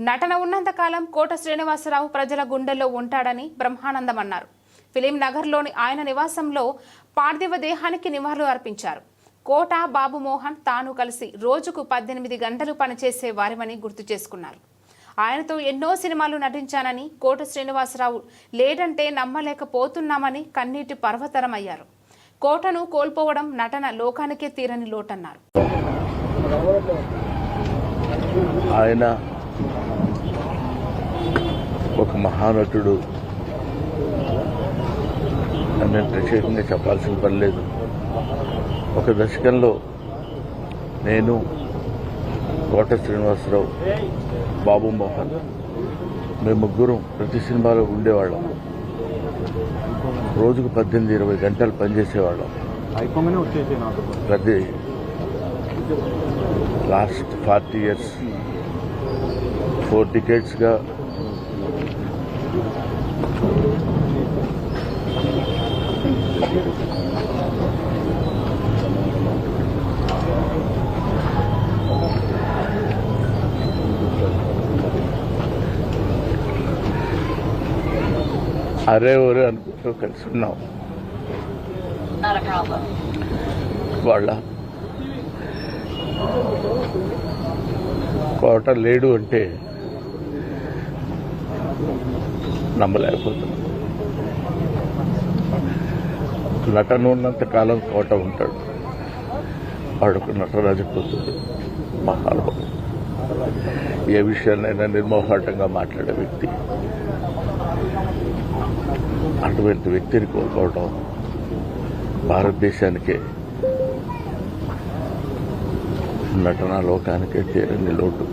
నటన ఉన్నంతకాలం కోట శ్రీనివాసరావు ప్రజల గుండెల్లో ఉంటాడని బ్రహ్మానందం అన్నారు. ఫిలిం నగర్లోని ఆయన నివాసంలో పార్థివ దేహానికి నివాళులు అర్పించారు. కోట, బాబు మోహన్ తాను కలిసి రోజుకు 18 గంటలు పనిచేసే వారిమని గుర్తు చేసుకున్నారు. ఆయనతో ఎన్నో సినిమాలు నటించానని, కోట శ్రీనివాసరావు లేడంటే నమ్మలేకపోతున్నామని కన్నీటి పర్వతరమయ్యారు. కోటను కోల్పోవడం నటన లోకానికే తీరని లోటన్నారు. ఆయన ఒక మహానటుడు అని ప్రత్యేకంగా చెప్పాల్సిన పని లేదు. ఒక దశకంలో నేను, కోట శ్రీనివాసరావు, బాబు మోహన్ మేము ముగ్గురం ప్రతి సినిమాలో ఉండేవాళ్ళం. రోజుకు 18-20 గంటలు పనిచేసేవాళ్ళం. ప్రతి లాస్ట్ 40 years 4 decades-గా అరే ఒరే అనుకుంటూ కలిసి ఉన్నాం. వాళ్ళ కోట లేడు అంటే నమ్మలేకపోతున్నాం. నటన ఉన్నంత కాలం కోట ఉంటాడు. వాడుకు నటరాజపోతుంది. మహానుభావుడు. ఏ విషయాన్నైనా నిర్మోహాటంగా మాట్లాడే వ్యక్తి. అటువంటి వ్యక్తిని కోల్పోవడం భారతదేశానికే, నటనా లోకానికే తీరని లోటు.